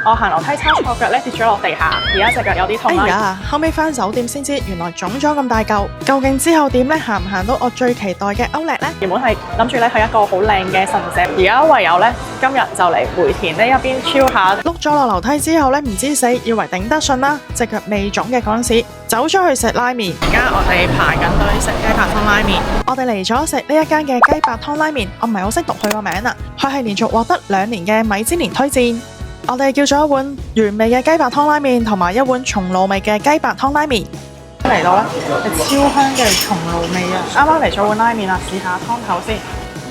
我行樓梯差錯腳咧跌咗落地下，而家隻腳有啲痛啦。哎呀，後尾返酒店先知，原來腫咗咁大嚿。究竟之後點呢？行唔行到我最期待嘅Outlet呢？原本係諗住咧去一個好靚嘅神社，而家唯有咧今日就嚟梅田呢一邊超下。碌咗落樓梯之後咧，唔知死，以為頂得順啦，隻腳未腫嘅嗰陣時，走咗去食拉麵。而家我哋排緊隊食雞白湯拉麵。我哋嚟咗食呢一間嘅雞白湯拉麵，我唔係好識讀佢個名啊。佢係連續獲得2年嘅米芝蓮推薦。我哋叫咗一碗原味嘅雞白湯拉麵，同埋一碗松露味嘅雞白湯拉麵。嚟到咧係超香嘅松露味啊！啱啱嚟咗碗拉麵啊，試下湯頭先，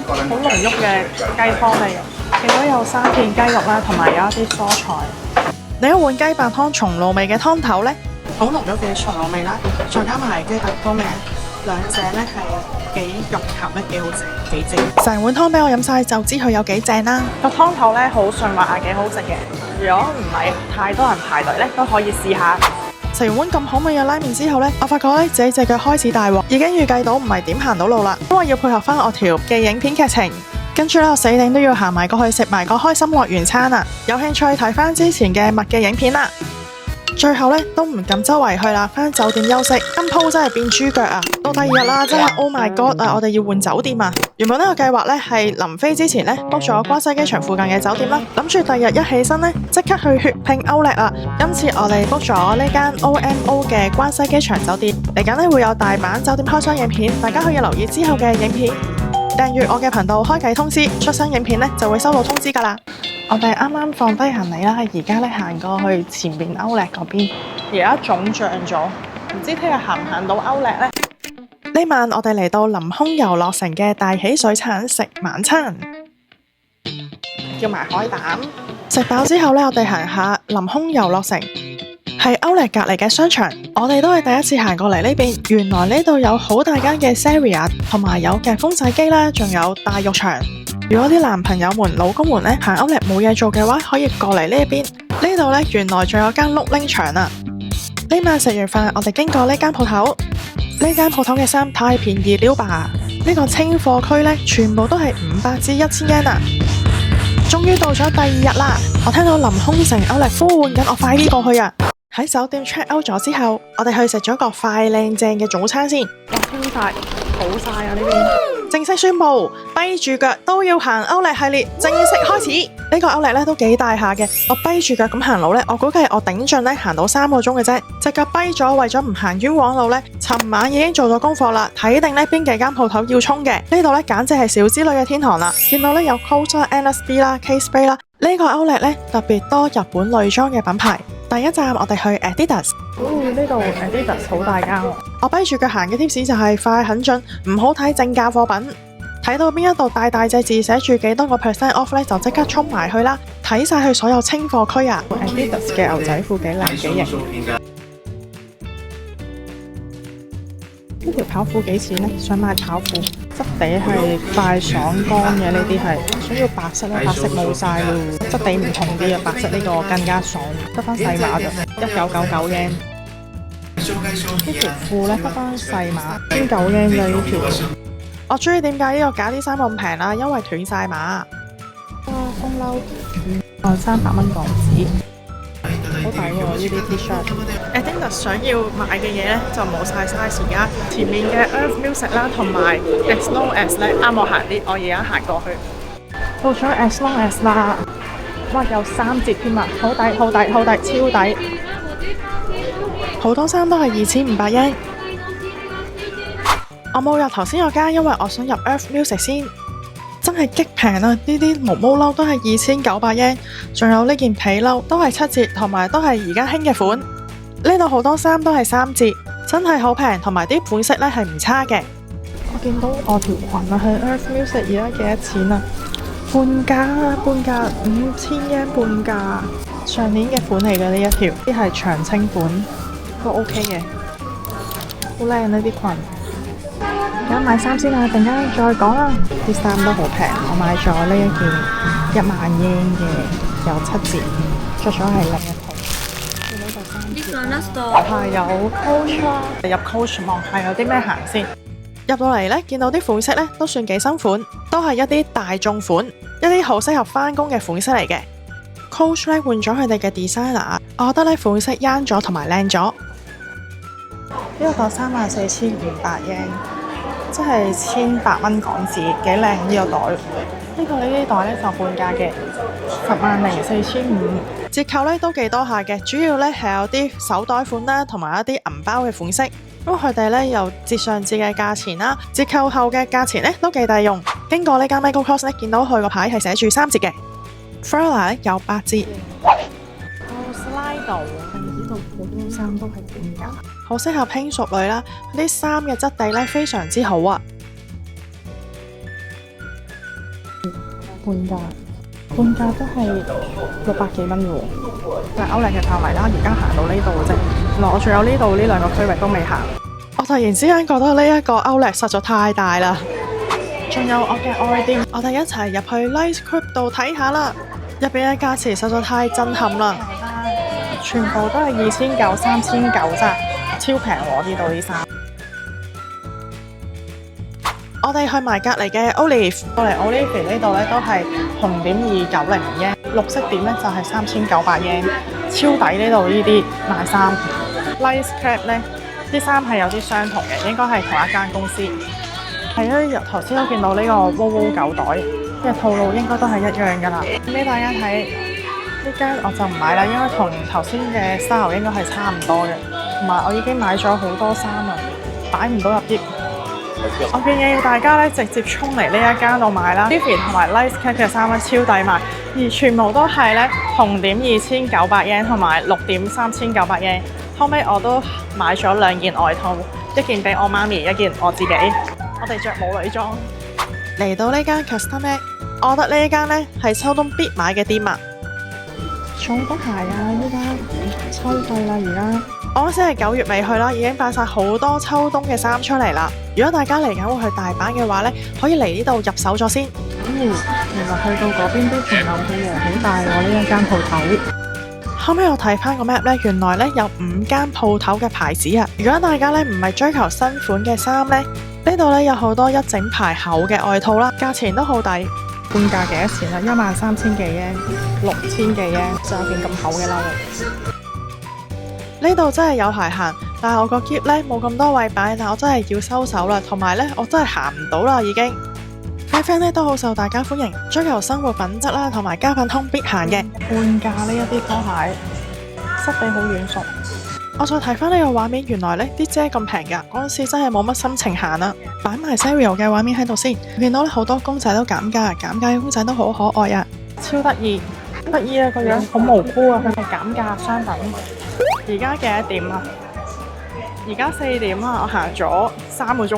好濃郁嘅雞湯味，見到有3片雞肉啦，同埋有一啲蔬菜。另一碗雞白湯松露味嘅湯頭咧，好濃郁嘅松露味啦，再加埋雞白湯味，兩者咧係幾融合咧，幾好食，幾正。成碗湯俾我飲晒，就知佢有幾正啦。個湯頭咧好順滑，幾好食嘅。如果唔係太多人排隊咧，都可以試下。食完碗咁好味嘅拉麵之後呢，我發覺咧自己隻腳開始大鑊，已經預計到唔係點行到路啦，因為要配合翻我條嘅影片劇情。跟住咧，我死定都要行埋過去食埋個開心樂園餐啊！有興趣睇翻之前嘅麥嘅影片啦。最後咧都唔敢周圍去啦，翻酒店休息。今鋪真係變豬腳啊！到第2日啦，真係 Oh my God 啊！我哋要換酒店啊！原本呢個計劃咧係臨飛之前咧 book 咗關西機場附近嘅酒店啦，諗住第2日一起身咧即刻去血拼Outlet啊！今次我哋 book 咗呢間 OMO 嘅關西機場酒店，嚟緊咧會有大阪酒店開箱影片，大家可以留意之後嘅影片。訂閱我嘅頻道，開啟通知，出新影片咧就會收到通知噶啦。我哋啱啱放低行李啦，而家咧行過去前面Outlet嗰邊，而家腫脹咗，唔知聽日行唔行到Outlet咧？呢晚我哋嚟到臨空遊樂城嘅大喜水產食晚餐，叫埋海膽。食飽之後咧，我哋行下臨空遊樂城。係Outlet隔離嘅商場，我哋都係第一次行過嚟呢邊。原來呢度有好大間嘅 Saria， 同埋有夾風仔機啦，仲有大浴場。如果啲男朋友們、老公們咧行Outlet冇嘢做嘅話，可以過嚟呢一邊。呢度咧原來仲有間碌拎場啊！呢晚食完飯，我哋經過呢間鋪頭，呢間鋪頭嘅衫太便宜了吧？呢個清貨區咧全部都係500至1000yen啊！終於到咗第2日啦，我聽到臨空城Outlet呼喚緊我，快啲過去啊！喺酒店 check out 咗之後，我哋去食咗個快靚正嘅早餐先。哇，興晒，好晒啊呢邊！正式宣布，跛住腳都要行Outlet系列正式開始。呢個Outlet咧都幾大下嘅，我跛住腳咁行路咧，我估計我頂盡咧行到3個鐘嘅啫。隻腳跛咗，為咗唔行冤枉路咧，尋晚已經做咗功課啦，睇定呢邊幾間鋪頭要衝嘅。呢度咧簡直係小資女嘅天堂啦！見到咧有 Coach 啦、NSB 啦、Kate Spade 啦，呢個Outlet咧特別多日本女裝嘅品牌。第一站我哋去 Adidas， 呢度 Adidas 好大間喎。我跛住腳行嘅 tips 就係快狠準，唔好睇正價貨品。睇到邊一度大隻字寫住幾多個 percent off 咧，就即刻衝埋去啦！睇晒佢所有清貨區啊 ！Adidas 嘅牛仔褲幾靚幾型。呢條跑褲幾錢呢？想買跑褲，質地係快爽乾嘅，呢啲係想要白色咧，白色冇晒咯，質地唔同啲啊，白色呢個更加爽，得翻細碼咋，1999 yen。呢條褲咧得翻細碼，9 yen 嘅呢條。我中意點解呢個假啲衫咁平啦，因為斷晒碼。風褸，300蚊港紙。好抵喎呢啲 T-shirt。Adidas 想要買嘅嘢咧就冇晒 size， 而家前面嘅 Earth Music 啦，同埋 As Long As 咧啱我行啲，我而家行過去。到咗 As Long As 啦，哇有3折添啊，好抵好抵好抵，超抵！好多衫都係2500 yen。我冇入頭先嗰間，因為我想入 Earth Music 先。真係激平啊！呢啲毛毛褸都係2900 yen， 仲有呢件皮褸都係7折，同埋都係而家興嘅款。呢度好多衫都係3折，真係好平，同埋啲款式咧係唔差嘅。我見到我條裙啊，喺 Earth Music 而家幾多錢啊？半價5000 yen 半價。上年嘅款嚟嘅呢一條，啲係長青款，都 OK 嘅，好靚呢啲裙。而家買衫先啦，陣間再講啦。啲衫都好平，我買咗呢一件1萬 yen 嘅，有7折，着咗係另一套。見到就3折。係有 Coach 啦，入 Coach 望下有啲咩行先。入到嚟咧，見到啲款式咧都算幾新款，都係一啲大眾款，一啲好適合返工嘅款式嚟嘅。Coach 咧換咗佢哋嘅 designer， 我覺得咧款式啱咗同埋靚咗。呢個袋34,500 yen， 即係1,800蚊港紙，幾靚呢個袋。呢啲袋咧就半價嘅，104,500。折扣咧都幾多下嘅，主要咧係有啲手袋款啦，同埋一啲銀包嘅款式。咁佢哋咧有折上折嘅價錢啦，折扣後嘅價錢咧都幾抵用。經過呢間 Michael Kors 咧，見到佢個牌係寫住3折嘅 ，Flora 咧有8折。Slide 呢度好多衫都係半價，好適合輕熟女啦。啲衫嘅質地咧非常之好啊。半價都係600幾蚊喎。但係歐麗嘅範圍啦，而家行到呢度嘅啫。我仲有呢度呢兩個區域都未行。我突然之間覺得呢一個歐麗實在太大啦。仲有我嘅愛店，我哋一齊入去 Light Group 度睇下啦。入邊嘅價錢實在太震撼啦，全部都係2,900、3,900咋，超平喎呢度啲衫。我哋去埋隔離嘅 Olive， 過嚟 Olive 呢度咧都係紅點290 yen， 綠色點咧就係3,900 yen， 超抵呢度呢啲賣衫。Light Club 咧啲衫係有啲相同嘅，應該係同一間公司。係啊，頭先都見到呢個 WOWO 狗袋嘅套路應該都係一樣㗎啦。俾大家睇呢間我就唔買啦，因為同頭先嘅 style 應該係差唔多嘅，同埋我已經買咗好多衫啦，擺唔到入篋。我建議大家咧直接衝嚟呢一間度買啦 ，Vivienne 同埋 Light Cat 嘅衫咧超抵買，而全部都係咧紅點2,900 yen 同埋綠點3,900 yen。後尾我都買咗2件外套，一件俾我媽咪，一件我自己。我哋着母女裝。嚟到呢間 Custom Mag， 我覺得呢一間咧係秋冬必買嘅店啊！仲有好多鞋啊！依家秋季啦，而家。我先係9月尾去啦，已經擺晒好多秋冬嘅衫出嚟啦。如果大家嚟緊會去大阪嘅話呢，可以嚟呢度入手咗先。原來去到嗰邊都仲有嘅，好大喎呢一間鋪頭。後尾我睇翻個 map 呢，原來呢有5間鋪頭嘅牌子啊。如果大家呢唔係追求新款嘅衫呢，呢度呢有好多一整排厚嘅外套啦，價錢都好抵。半價幾多錢啊？13,000幾yen， 6,000幾yen，仲有件咁厚嘅褸。呢度真係有排行，但係我個篋咧冇咁多位擺，但我真係要收手啦。同埋咧，我真係行唔到啦，已經。Friend 咧都好受大家歡迎，追求生活品質啦，同埋家品通必行嘅。半價呢一啲拖鞋，質地好軟熟。我再睇翻呢個畫面，原來咧啲遮咁平㗎，嗰陣時真係冇乜心情行啦。擺埋 Cereal 嘅畫面喺度先，見到咧好多公仔都減價，減價嘅公仔都好可愛啊，超得意，得意啊個樣，好無辜啊！佢係減價商品。而家幾多點啊？而家4點啦，我行咗3個鐘，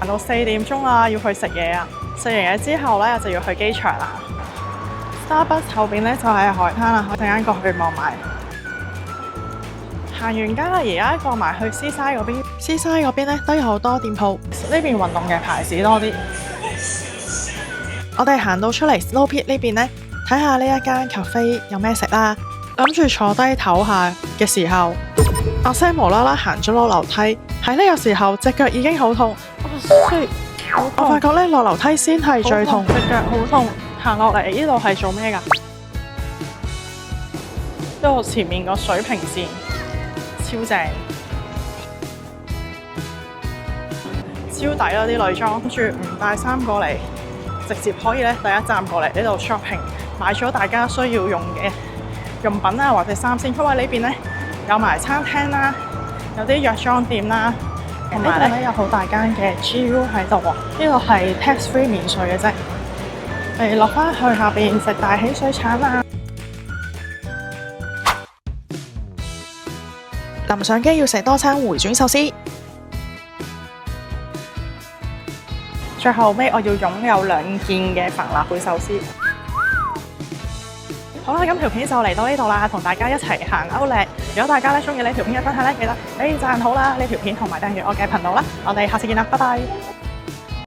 行到4點鐘啦，要去食嘢啊！食完嘢之後咧，我就要去機場啦。Starbucks 後邊咧就係海灘啦，我陣間過去望埋。行完街啦，而家過埋去Seaside嗰邊。Seaside嗰邊咧都有好多店鋪，呢邊運動嘅牌子多啲。我哋行到出嚟 Snow Pit 呢邊咧，睇下呢一間 cafe 有咩食啦。諗住坐低唞下嘅時候，阿 Sam 無啦啦行咗落樓梯，喺呢個時候隻腳已經好痛。我發覺咧落樓梯先係最痛，隻腳好痛。行落嚟呢度係做咩㗎？呢度前面個水平線超正，超抵啦啲女裝，跟住唔帶衫過嚟，直接可以咧第一站過嚟呢度 shopping， 買咗大家需要用嘅用品啊，或者衫先，因為呢邊咧有埋餐廳啦，有啲藥妝店啦，同埋咧有好大間嘅 GU 喺度喎。呢度係 tax free 免稅嘅啫。落翻去下邊食大起水橙啊！臨上機要食多餐回轉壽司。最後尾我要擁有2件嘅帆立貝壽司。好啦，咁條片就嚟到呢度啦，同大家一齊行歐麗。如果大家咧中意呢條片嘅分享咧，記得讚好啦呢條片，同埋訂閱我嘅頻道啦。我哋下次見啦，拜拜。